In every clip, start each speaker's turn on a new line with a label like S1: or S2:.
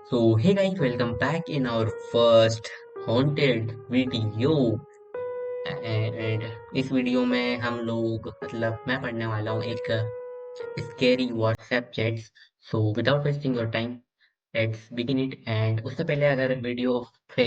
S1: So hey guys, welcome back in our first haunted video and इस video में हम लोग मैं पढ़ने वाला हूँ एक scary WhatsApp chats. So without wasting your time let's begin it. And उससे पहले अगर वीडियो पे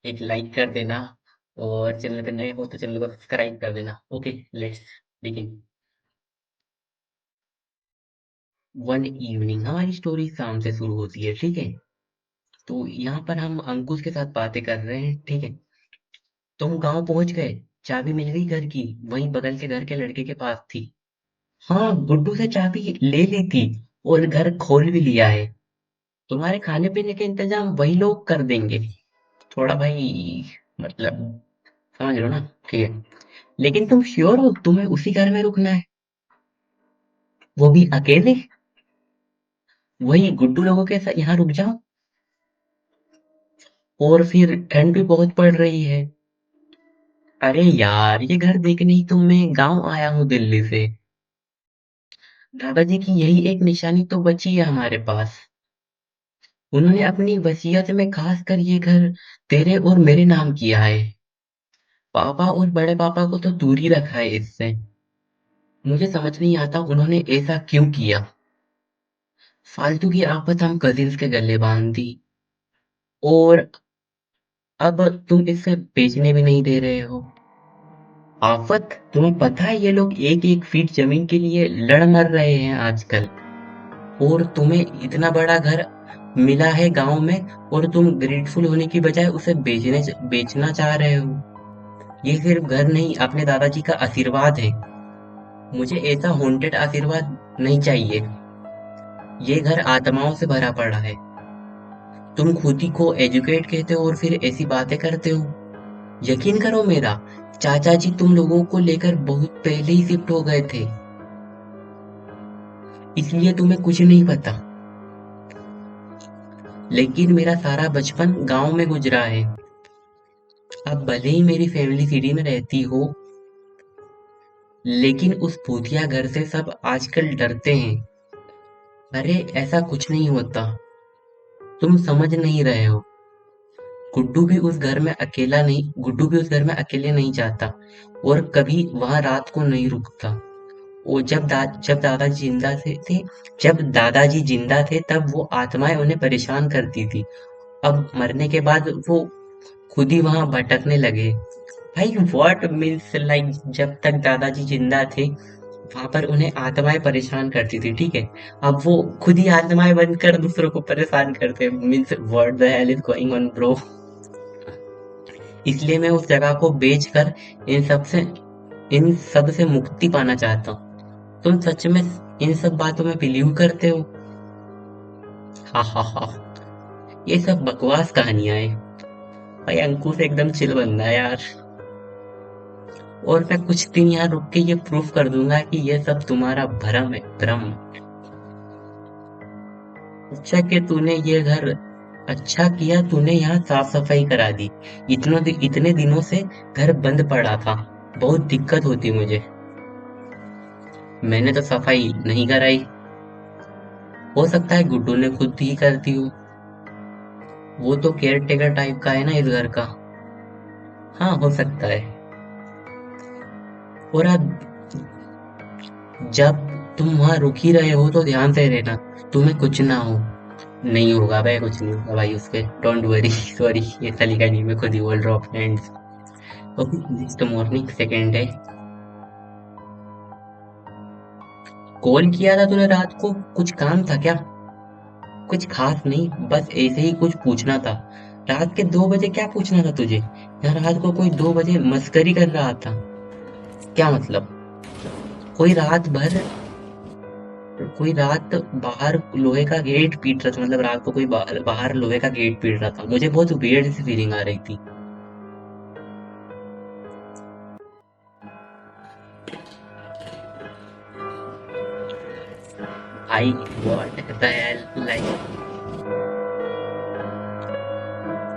S1: एक लाइक कर देना और चैनल पे नए हो तो चैनल को सब्सक्राइब कर देना। Okay, let's begin. One evening हमारी स्टोरी शाम से शुरू होती है, ठीक है। तो यहाँ पर हम अंकुश के साथ बातें कर रहे हैं, ठीक है। तुम गांव पहुंच गए, चाबी मिल गई घर की, वहीं बगल के घर के लड़के के पास थी। हाँ, गुड्डू से चाबी ले ली थी और घर खोल भी लिया है। तुम्हारे खाने पीने के इंतजाम वही लोग कर देंगे। थोड़ा भाई, मतलब समझ लो ना, ठीक है। लेकिन तुम श्योर हो तुम्हें उसी घर में रुकना है, वो भी अकेले? वही गुड्डू लोगों के साथ यहाँ रुक जाओ। और फिर ठंड भी बहुत पड़ रही है। अरे यार, ये घर देखने ही तो मैं गांव आया हूँ दिल्ली से। दादाजी की यही एक निशानी तो बची है हमारे पास। उन्होंने अपनी वसीयत में खास कर ये घर तेरे और मेरे नाम किया है। पापा और बड़े पापा को तो दूर ही रखा है इससे। मुझे समझ नहीं आता उन्होंने ऐसा क्यों किया। फालतू की आफत हम कजिन्स के गले बांध दी, और अब तुम इसे बेचने भी नहीं दे रहे हो। आफत? तुम्हें पता है ये लोग एक एक फीट जमीन के लिए लड़ मर रहे हैं आजकल। और तुम्हें इतना बड़ा घर मिला है गांव में, और तुम ग्रेटफुल होने की बजाय उसे बेचना चाह रहे हो। ये सिर्फ घर नहीं, अपने दादाजी का आशीर्वाद है। मुझे ऐसा हॉन्टेड आशीर्वाद नहीं चाहिए। ये घर आत्माओं से भरा पड़ा है। तुम खुद ही को एजुकेट कहते हो और फिर ऐसी बातें करते हो। यकीन करो मेरा, चाचा जी तुम लोगों को लेकर बहुत पहले ही शिफ्ट हो गए थे, इसलिए तुम्हें कुछ नहीं पता। लेकिन मेरा सारा बचपन गांव में गुजरा है। अब भले ही मेरी फैमिली सिटी में रहती हो, लेकिन उस भूतिया घर से सब आजकल डरते हैं। अरे ऐसा कुछ नहीं होता, तुम समझ नहीं रहे हो। गुड्डू भी उस घर में अकेले नहीं जाता, और कभी वहां रात को नहीं रुकता। वो जब दादाजी जिंदा थे तब वो आत्माएं उन्हें परेशान करती थी। अब मरने के बाद वो खुद ही वहां भटकने लगे। भाई व्हाट मीन्स, लाइक जब तक दादाजी जिंदा थे वहां पर उन्हें आत्माएं परेशान करती थी, ठीक है। अब वो खुद ही आत्माएं बनकर दूसरों को परेशान करते, means what the hell is going on bro. इसलिए मैं उस जगह को बेचकर इन सब से इन सब से मुक्ति पाना चाहता हूँ। तुम सच में इन सब बातों में बिलीव करते हो? हा हा हा, ये सब बकवास कहानियां हैं। भाई अंकुश एकदम चिल बंदा है यार। और मैं कुछ दिन यहाँ रुक के ये प्रूफ कर दूंगा कि ये सब तुम्हारा भ्रम है, भ्रम। अच्छा कि तूने ये घर अच्छा किया तूने यहाँ साफ सफाई करा दी। इतने दिनों से घर बंद पड़ा था, बहुत दिक्कत होती मुझे। मैंने तो सफाई नहीं कराई। हो सकता है गुड्डू ने खुद ही कर दी हो। वो तो केयर टेकर टाइप का है ना इस घर का। हाँ, हो सकता है। और अब जब तुम वहां रुक ही रहे हो तो ध्यान से रहना, तुम्हें कुछ ना हो। नहीं होगा भाई, कुछ नहीं होगा भाई उसके, डोंट वरी। सॉरी, ये सलीका नहीं, मैं खुद ही बोल रहा हूँ friends. Okay, next morning second है। कॉल किया था तूने रात को, कुछ काम था क्या? कुछ खास नहीं, बस ऐसे ही कुछ पूछना था। रात के 2 बजे क्या पूछना था तुझे? यहाँ रात को कोई 2 बजे मस्करी कर रहा था? क्या मतलब? कोई रात भर कोई रात बाहर लोहे का गेट पीट रहा था, मतलब रात को कोई बाहर लोहे का गेट पीट रहा था। मुझे बहुत वियर्ड सी फीलिंग आ रही थी। भाई व्हाट द हेल, लाइक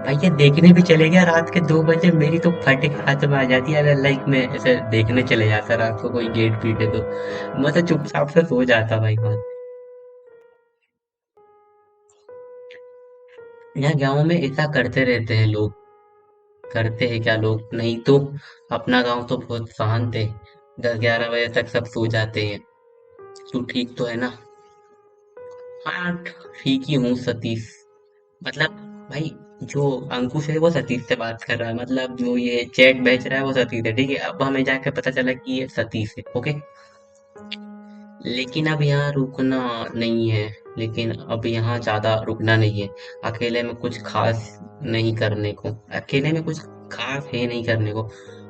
S1: भाई ये देखने भी चले गया रात के 2 बजे, मेरी तो फटे के हाथ में आ जाती है अगर लाइक मैं ऐसे देखने चले जाता रात को कोई गेट पीटे तो। मैं तो चुपचाप से सो जाता भाई वहां। यहाँ गाँव में ऐसा करते रहते हैं लोग। करते हैं क्या लोग, नहीं तो अपना गाँव तो बहुत शांत है। 10-11 बजे तक सब सो जाते हैं। तू ठीक तो है ना? हाँ, ठीक ही हूँ सतीश। मतलब भाई, जो अंकुश है वो सतीश से बात कर रहा है, मतलब जो ये चैट भेज रहा है वो सतीश है, ठीक है। अब हमें जाके पता चला कि ये सतीश है, ओके। लेकिन अब यहाँ रुकना नहीं है। लेकिन अब यहाँ ज्यादा रुकना नहीं है। अकेले में कुछ खास नहीं करने को। अकेले में कुछ खास है नहीं करने को।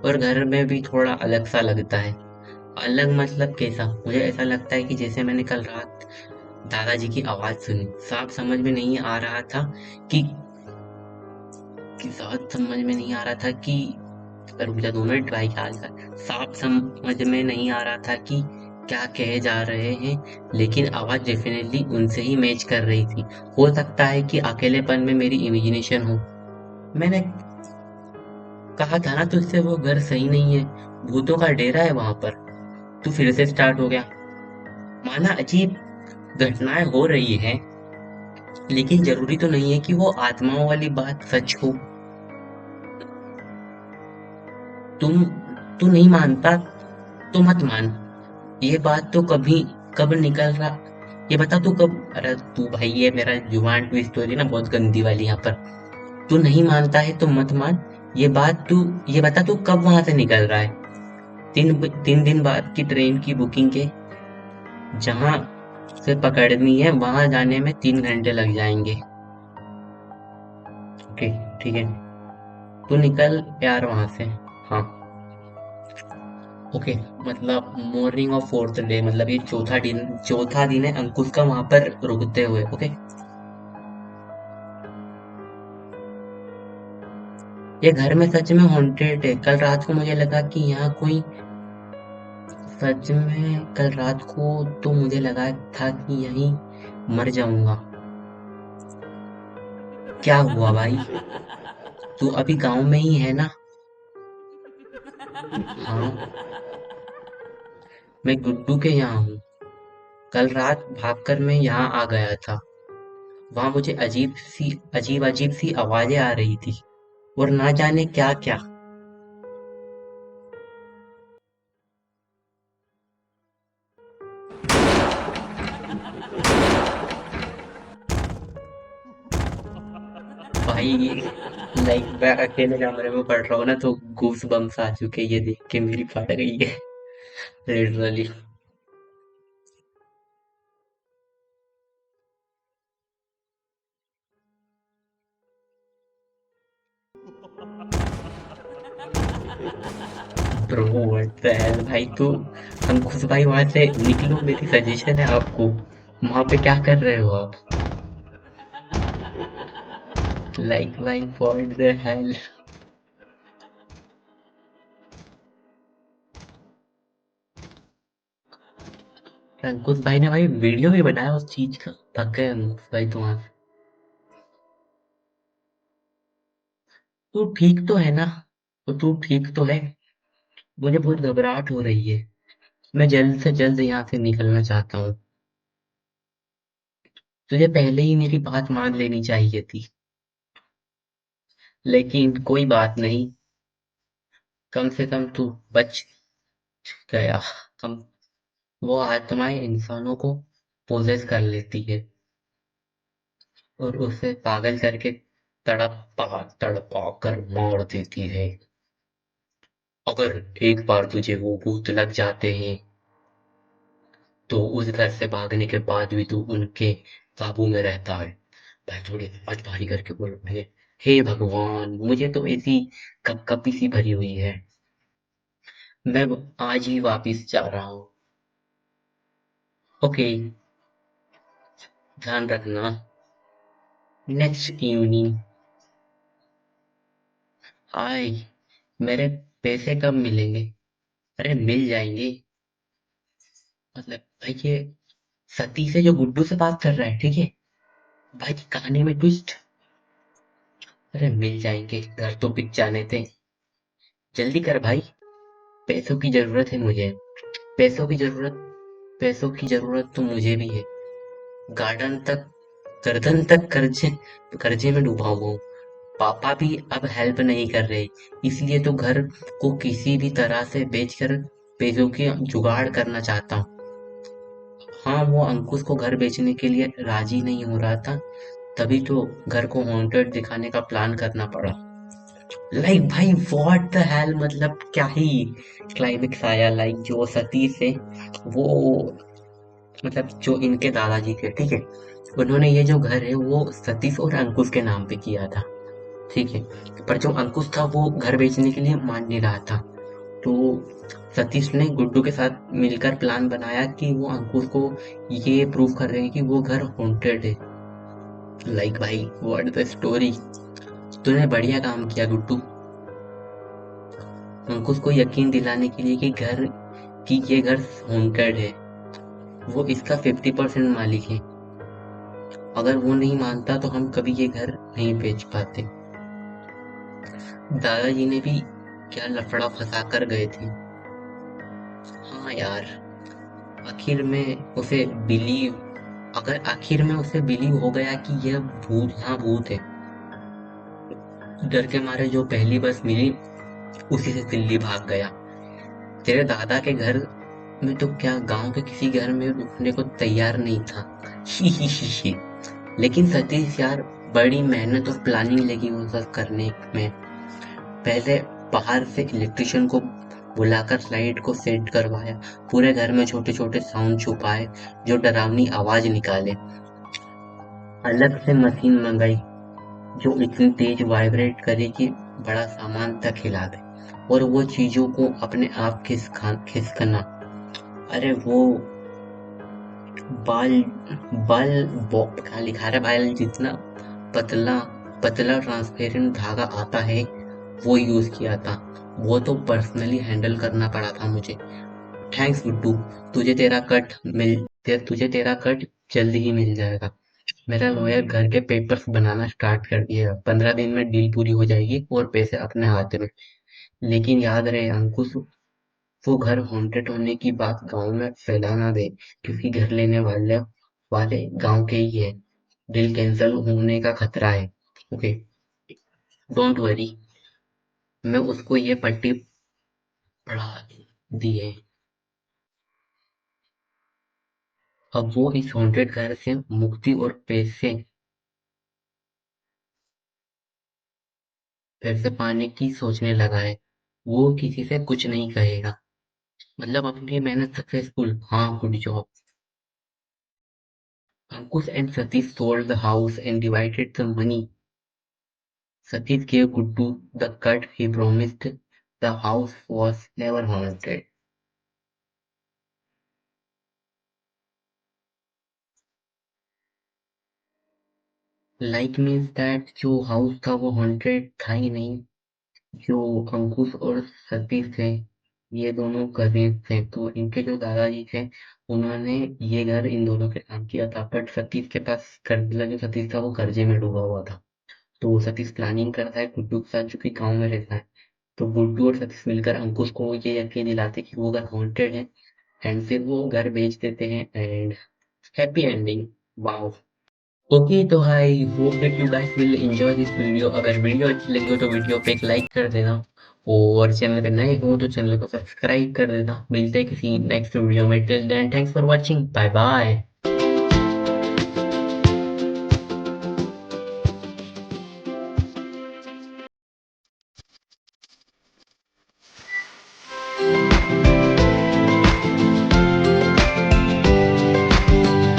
S1: और घर में भी थोड़ा अलग सा लगता है। अलग मतलब कैसा? मुझे ऐसा लगता है कि जैसे मैंने कल रात दादाजी की आवाज सुनी। साफ समझ में नहीं आ रहा था कि साफ समझ में नहीं आ रहा था कि रुक जा 2 मिनट भाई, ख्याल कर। साफ समझ में नहीं आ रहा था कि क्या कहे जा रहे हैं। लेकिन आवाज डेफिनेटली उनसे ही मैच कर रही थी। हो सकता है कि अकेलेपन में मेरी इमेजिनेशन हो। मैंने कहा था ना तुझसे, वो घर सही नहीं है। भूतों का डेरा है वहां पर। तू फिर से स्टार्ट हो गया। माना अजीब घटनाएं हो रही हैं, लेकिन जरूरी तो नहीं है कि वो आत्माओं वाली बात सच हो। तुम तू नहीं मानता तो मत मान। ये बात तो कभी कब निकल रहा। ये बता तू कब। अरे तू भाई, ये मेरा जुबान ट्विस्ट स्टोरी ना बहुत गंदी वाली यहाँ पर। तू नहीं मानता है तो मत मान। ये बता तू कब वहां से निकल रहा है। 3 दिन बाद की ट्रेन की बुकिंग के। जहां से पकड़नी है वहां जाने में 3 घंटे लग जाएंगे। ओके, ठीक है। तू निकल यार वहां से। हाँ। ओके। मतलब मॉर्निंग ऑफ 4th डे, मतलब ये चौथा दिन है अंकुश का वहां पर रुकते हुए, ओके। ये घर में सच में हॉन्टेड है। कल रात को मुझे लगा कि यहाँ कोई। सच में कल रात को तो मुझे लगा था कि यहीं मर जाऊंगा। क्या हुआ भाई? तू अभी गांव में ही है ना? हाँ, मैं गुड्डू के यहाँ हूँ। कल रात भागकर मैं यहाँ आ गया था। वहां मुझे अजीब अजीब सी आवाजें आ रही थी। और ना जाने क्या क्या। भाई, लाइक मैं अकेले कमरे में पढ़ रहा हूँ ना, तो गूस बम्स आ चुके, ये देख के मेरी फट गई है। Literally. Bro what the hell भाई, तू अंकुश भाई वहां से निकलो, मेरी सजेशन है आपको। वहां पे क्या कर रहे हो आप? लाइक भाई व्हाट द हेल। अंकुश भाई ने भाई वीडियो भी बनाया उस चीज का। थक गए अंकुश भाई तो वहां। तू ठीक तो है ना? तो तू ठीक तो है? मुझे बहुत घबराहट हो रही है। मैं जल्द से जल्द यहाँ से निकलना चाहता हूँ। तुझे पहले ही मेरी बात मान लेनी चाहिए थी। लेकिन कोई बात नहीं। कम से कम तू बच गया। कम। वो आत्माएं इंसानों को पोजेस कर लेती है। और उसे पागल करके तड़पा तड़पा कर मार देती है। अगर एक बार तुझे वो भूत लग जाते हैं, तो उस घर से भागने के बाद भी तू उनके काबू में रहता है। भाई थोड़ी आवाज भारी करके बोल रहे हैं। हे भगवान, मुझे तो ऐसी कपकपी सी भरी हुई है। मैं आज ही वापिस जा रहा हूँ। ओके। ध्यान रखना। Next evening. हाय। मेरे पैसे कब मिलेंगे? अरे मिल जाएंगे। मतलब भाई, ये सती से जो गुड्डू से बात कर रहा है, ठीक है। भाई कहानी में ट्विस्ट। अरे मिल जाएंगे, घर तो बिक जाने थे। जल्दी कर भाई। पैसों की जरूरत है मुझे। पैसों की जरूरत। पैसों की जरूरत तो मुझे भी है। गार्डन तक गर्दन तक कर्जे कर्जे में डूबा हुआ हूँ। पापा भी अब हेल्प नहीं कर रहे, इसलिए तो घर को किसी भी तरह से बेचकर पैसों की जुगाड़ करना चाहता हूँ। हाँ, वो अंकुश को घर बेचने के लिए राजी नहीं हो रहा था, तभी तो घर को हॉन्टेड दिखाने का प्लान करना पड़ा। लाइक भाई व्हाट द हेल, मतलब क्या ही क्लाइमेक्स आया। लाइक जो सतीश है वो, मतलब जो इनके दादाजी थे, ठीक है, उन्होंने ये जो घर है वो सतीश और अंकुश के नाम पे किया था, ठीक है। पर जो अंकुश था वो घर बेचने के लिए मान नहीं रहा था, तो सतीश ने गुड्डू के साथ मिलकर प्लान बनाया कि वो अंकुश को ये प्रूव कर रहे हैं कि वो घर हॉन्टेड है। लाइक भाई व्हाट द स्टोरी। तूने बढ़िया काम किया गुड्डू, अंकुश को यकीन दिलाने के लिए कि ये घर हॉन्टेड है। वो इसका 50% मालिक है। अगर वो नहीं मानता तो हम कभी ये घर नहीं बेच पाते। दादाजी ने भी क्या लफड़ा फंसा कर गए थे। हाँ यार, आखिर में उसे बिलीव आखिर में उसे बिलीव हो गया कि यह भूत, हाँ भूत है। डर के मारे जो पहली बस मिली उसी से दिल्ली भाग गया। तेरे दादा के घर में तो क्या गांव के किसी घर में रुकने को तैयार नहीं था। ही ही ही ही। लेकिन सतीश यार, बड़ी मेहनत और प्लानिंग लगी वो सब करने में। पहले बाहर से इलेक्ट्रिशियन को बुलाकर लाइट को सेट करवाया, पूरे घर में छोटे छोटे साउंड छुपाए जो डरावनी आवाज निकाले। अलग से मशीन मंगाई जो इतनी तेज वाइब्रेट करे कि बड़ा सामान तक हिला दे, और वो चीजों को अपने आप खिसकना। अरे वो बाल बाल कहाँ लिखा रहा है, बाल जितना पतला पतला ट्रांसपेरेंट धागा आता है वो यूज किया था। वो तो पर्सनली हैंडल करना पड़ा था मुझे। थैंक्स गुड्डू, तुझे तेरा कट जल्दी ही मिल जाएगा। मेरा लॉयर घर के पेपर्स बनाना स्टार्ट कर दिया, 15 दिन में डील पूरी हो जाएगी और पैसे अपने हाथ में। लेकिन याद रहे अंकुश, वो घर हॉन्टेड होने की बात गांव में फैला ना दे, क्योंकि घर लेने वाले गांव के ही है। डील कैंसिल होने का खतरा है। ओके, डोंट वरी, मैं उसको ये पट्टी पढ़ा दी है। अब वो इस हॉन्टेड घर से मुक्ति और पैसे पाने की सोचने लगा है। वो किसी से कुछ नहीं कहेगा, मतलब अपनी मेहनत सक्सेसफुल, हाँ good job. Ankush and Satish sold the house and divided the money. Satish gave Guddu the cut he promised. The house was never haunted. Like means that जो हाउस था वो हॉन्टेड था ही नहीं। जो अंकुश और सतीश थे, ये दोनों कजिन्स थे, तो इनके जो दादाजी थे उन्होंने ये घर इन दोनों के नाम किया था। बट सतीश के पास मतलब जो सतीश था वो कर्जे में डूबा हुआ था। तो सतीश प्लानिंग करता है गुड्डू के साथ, जो कि गाँव में रहता है। तो गुड्डू और सतीश मिलकर अंकुश को ये यकीन दिलाते कि वो घर हॉन्टेड है, एंड फिर वो घर बेच देते हैं, and happy ending. Wow. Okay, तो I hope that you guys will enjoy this video. अगर वीडियो अच्छी लगी हो तो वीडियो पे एक लाइक कर देना, और चैनल पे नए हो तो चैनल को सब्सक्राइब कर देना। मिलते हैं किसी नेक्स्ट वीडियो में। Till then thanks for watching, bye bye.